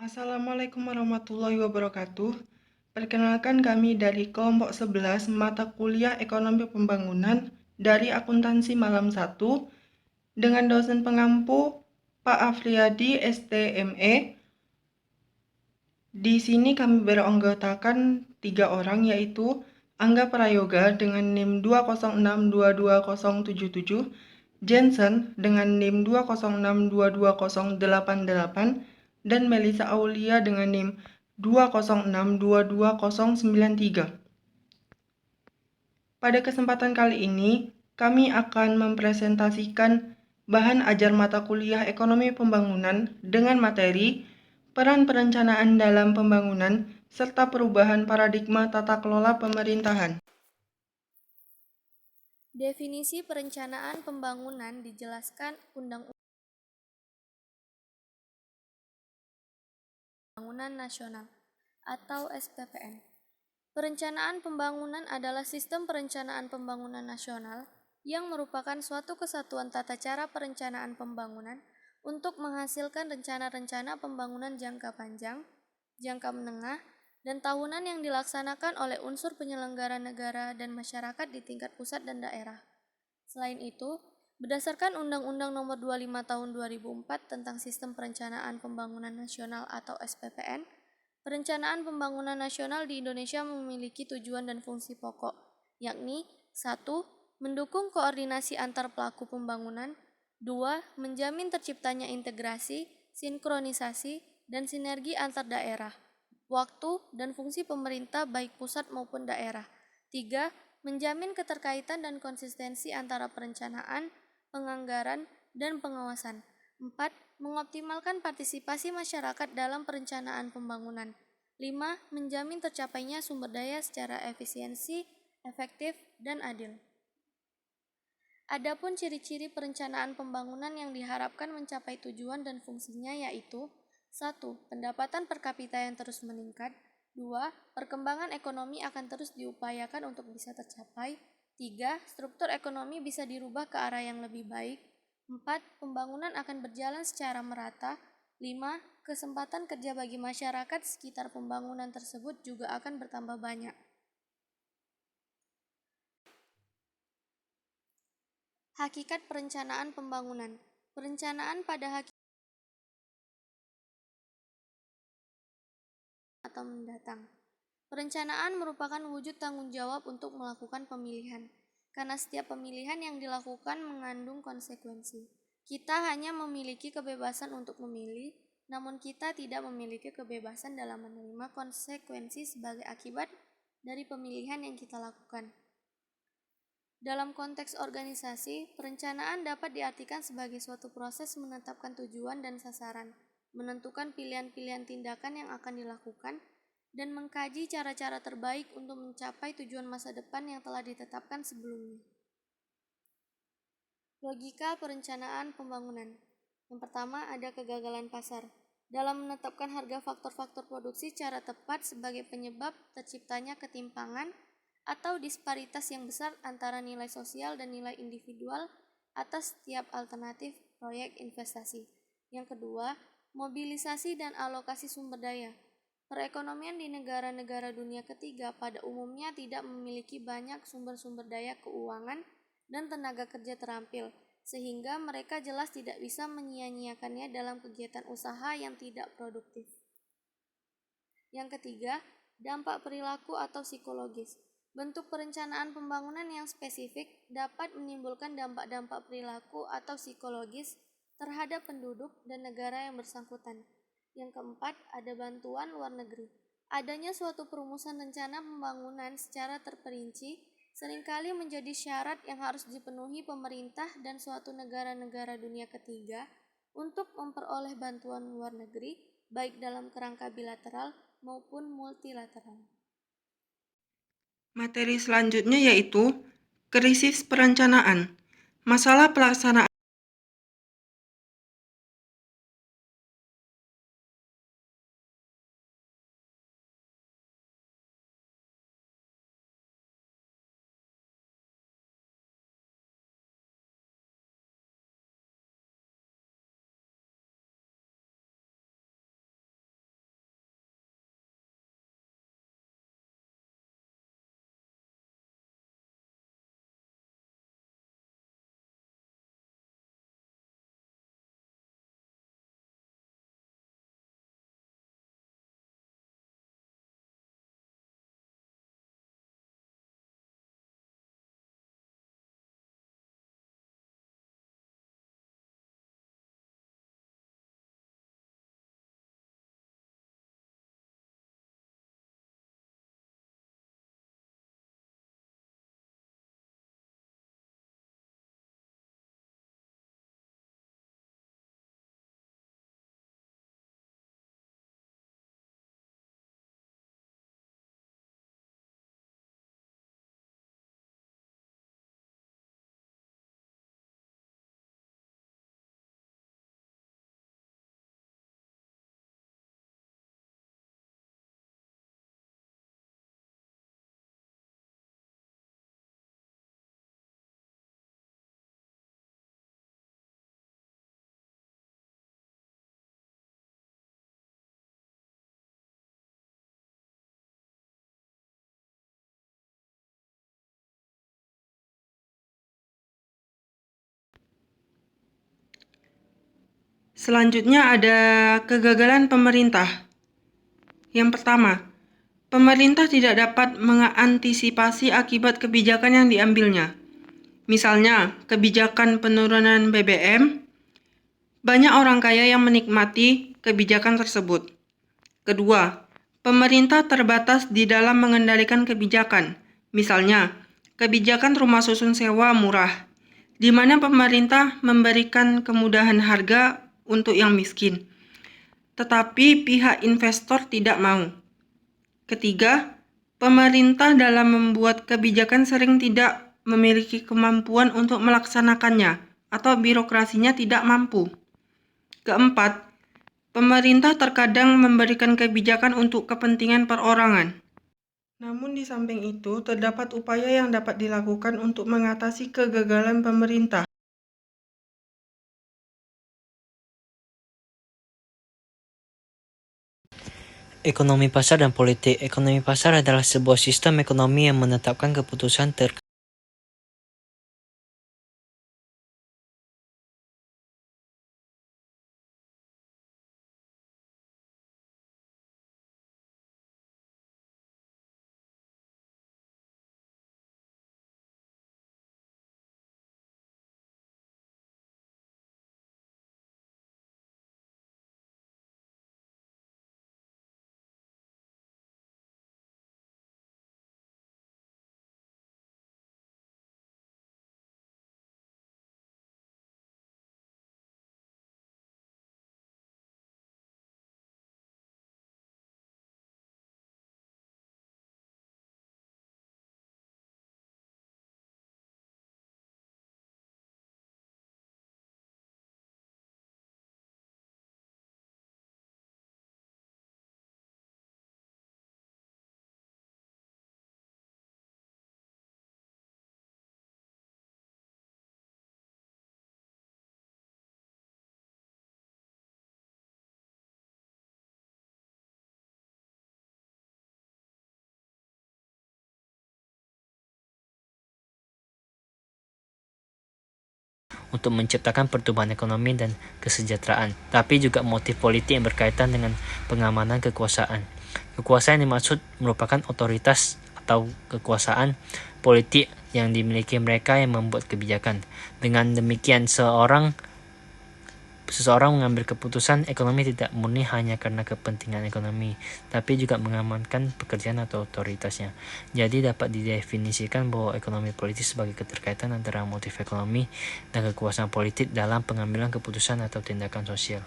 Assalamualaikum warahmatullahi wabarakatuh. Perkenalkan kami dari kelompok 11 mata kuliah Ekonomi Pembangunan dari Akuntansi Malam 1 dengan dosen pengampu Pak Afriyadi STME. Di sini kami beranggotakan 3 orang, yaitu Angga Prayoga dengan NIM 206220077, Jensen dengan NIM 206228088, dan Melisa Aulia dengan NIM 206222093. Pada kesempatan kali ini, kami akan mempresentasikan bahan ajar mata kuliah Ekonomi Pembangunan dengan materi peran perencanaan dalam pembangunan serta perubahan paradigma tata kelola pemerintahan. Definisi perencanaan pembangunan dijelaskan Undang-Undang Pembangunan Nasional atau SPPN. Perencanaan pembangunan adalah sistem perencanaan pembangunan nasional yang merupakan suatu kesatuan tata cara perencanaan pembangunan untuk menghasilkan rencana-rencana pembangunan jangka panjang, jangka menengah, dan tahunan yang dilaksanakan oleh unsur penyelenggara negara dan masyarakat di tingkat pusat dan daerah. Selain itu, berdasarkan Undang-Undang Nomor 25 Tahun 2004 tentang Sistem Perencanaan Pembangunan Nasional atau SPPN, perencanaan pembangunan nasional di Indonesia memiliki tujuan dan fungsi pokok, yakni 1. Mendukung koordinasi antar pelaku pembangunan, 2. Menjamin terciptanya integrasi, sinkronisasi, dan sinergi antar daerah, waktu, dan fungsi pemerintah baik pusat maupun daerah, 3. Menjamin keterkaitan dan konsistensi antara perencanaan, penganggaran, dan pengawasan, 4. Mengoptimalkan partisipasi masyarakat dalam perencanaan pembangunan, 5. Menjamin tercapainya sumber daya secara efisiensi, efektif, dan adil. Adapun ciri-ciri perencanaan pembangunan yang diharapkan mencapai tujuan dan fungsinya yaitu 1. Pendapatan per kapita yang terus meningkat, 2. Perkembangan ekonomi akan terus diupayakan untuk bisa tercapai, 3. Struktur ekonomi bisa dirubah ke arah yang lebih baik, 4. Pembangunan akan berjalan secara merata, 5. Kesempatan kerja bagi masyarakat sekitar pembangunan tersebut juga akan bertambah banyak. Hakikat perencanaan pembangunan. Perencanaan pada hakikat atau mendatang. Perencanaan merupakan wujud tanggung jawab untuk melakukan pemilihan, karena setiap pemilihan yang dilakukan mengandung konsekuensi. Kita hanya memiliki kebebasan untuk memilih, namun kita tidak memiliki kebebasan dalam menerima konsekuensi sebagai akibat dari pemilihan yang kita lakukan. Dalam konteks organisasi, perencanaan dapat diartikan sebagai suatu proses menetapkan tujuan dan sasaran, menentukan pilihan-pilihan tindakan yang akan dilakukan, dan mengkaji cara-cara terbaik untuk mencapai tujuan masa depan yang telah ditetapkan sebelumnya. Logika perencanaan pembangunan. Yang pertama, ada kegagalan pasar. Dalam menetapkan harga faktor-faktor produksi secara tepat sebagai penyebab terciptanya ketimpangan atau disparitas yang besar antara nilai sosial dan nilai individual atas setiap alternatif proyek investasi. Yang kedua, mobilisasi dan alokasi sumber daya. Perekonomian di negara-negara dunia ketiga pada umumnya tidak memiliki banyak sumber-sumber daya keuangan dan tenaga kerja terampil, sehingga mereka jelas tidak bisa menyia-nyiakannya dalam kegiatan usaha yang tidak produktif. Yang ketiga, dampak perilaku atau psikologis. Bentuk perencanaan pembangunan yang spesifik dapat menimbulkan dampak-dampak perilaku atau psikologis terhadap penduduk dan negara yang bersangkutan. Yang keempat, ada bantuan luar negeri. Adanya suatu perumusan rencana pembangunan secara terperinci seringkali menjadi syarat yang harus dipenuhi pemerintah dan suatu negara-negara dunia ketiga untuk memperoleh bantuan luar negeri, baik dalam kerangka bilateral maupun multilateral. Materi selanjutnya yaitu krisis perencanaan. Masalah pelaksanaan Selanjutnya ada kegagalan pemerintah. Yang pertama, pemerintah tidak dapat mengantisipasi akibat kebijakan yang diambilnya. Misalnya, kebijakan penurunan BBM, banyak orang kaya yang menikmati kebijakan tersebut. Kedua, pemerintah terbatas di dalam mengendalikan kebijakan. Misalnya, kebijakan rumah susun sewa murah, di mana pemerintah memberikan kemudahan harga untuk yang miskin, tetapi pihak investor tidak mau. Ketiga, pemerintah dalam membuat kebijakan sering tidak memiliki kemampuan untuk melaksanakannya atau birokrasinya tidak mampu. Keempat, pemerintah terkadang memberikan kebijakan untuk kepentingan perorangan. Namun di samping itu, terdapat upaya yang dapat dilakukan untuk mengatasi kegagalan pemerintah. Ekonomi pasar dan politik. Ekonomi pasar adalah sebuah sistem ekonomi yang menetapkan keputusan terkait untuk menciptakan pertumbuhan ekonomi dan kesejahteraan, tapi juga motif politik yang berkaitan dengan pengamanan kekuasaan. Kekuasaan yang dimaksud merupakan otoritas atau kekuasaan politik yang dimiliki mereka yang membuat kebijakan. Dengan demikian, seseorang mengambil keputusan ekonomi tidak murni hanya karena kepentingan ekonomi, tapi juga mengamankan pekerjaan atau otoritasnya. Jadi dapat didefinisikan bahwa ekonomi politik sebagai keterkaitan antara motif ekonomi dan kekuasaan politik dalam pengambilan keputusan atau tindakan sosial.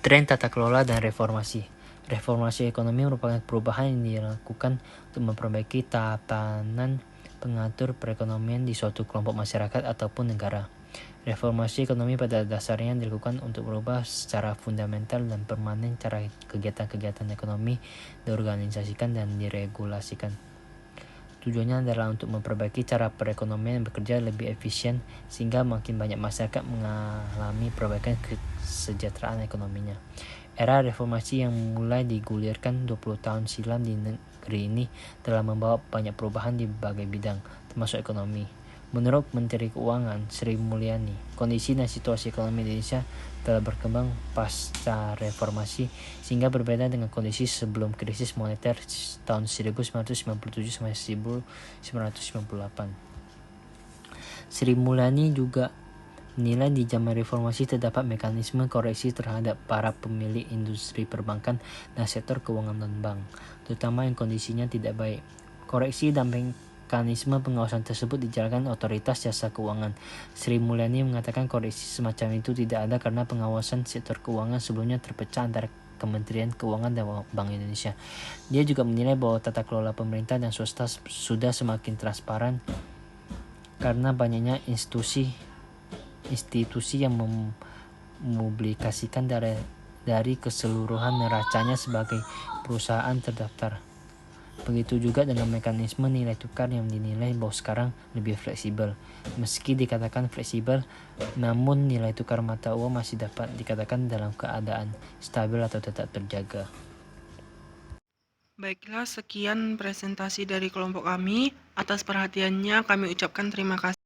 Tren tata kelola dan reformasi. Reformasi ekonomi merupakan perubahan yang dilakukan untuk memperbaiki tatanan pengatur perekonomian di suatu kelompok masyarakat ataupun negara. Reformasi ekonomi pada dasarnya dilakukan untuk merubah secara fundamental dan permanen cara kegiatan-kegiatan ekonomi diorganisasikan dan diregulasikan. Tujuannya adalah untuk memperbaiki cara perekonomian yang bekerja lebih efisien sehingga makin banyak masyarakat mengalami perbaikan kesejahteraan ekonominya. Era reformasi yang mulai digulirkan 20 tahun silam di negeri ini telah membawa banyak perubahan di berbagai bidang, termasuk ekonomi. Menurut Menteri Keuangan Sri Mulyani, kondisi dan situasi ekonomi Indonesia telah berkembang pasca reformasi sehingga berbeda dengan kondisi sebelum krisis moneter tahun 1997 sampai 1998. Sri Mulyani juga menilai di zaman reformasi terdapat mekanisme koreksi terhadap para pemilik industri perbankan dan sektor keuangan non-bank, terutama yang kondisinya tidak baik. Koreksi dan mekanisme pengawasan tersebut dijalankan otoritas jasa keuangan. Sri Mulyani mengatakan koreksi semacam itu tidak ada karena pengawasan sektor keuangan sebelumnya terpecah antara Kementerian Keuangan dan Bank Indonesia. Dia juga menilai bahwa tata kelola pemerintah dan swasta sudah semakin transparan karena banyaknya institusi yang mempublikasikan dari keseluruhan neracanya sebagai perusahaan terdaftar. Begitu juga dengan mekanisme nilai tukar yang dinilai bahwa sekarang lebih fleksibel. Meski dikatakan fleksibel, namun nilai tukar mata uang masih dapat dikatakan dalam keadaan stabil atau tetap terjaga. Baiklah, sekian presentasi dari kelompok kami. Atas perhatiannya kami ucapkan terima kasih.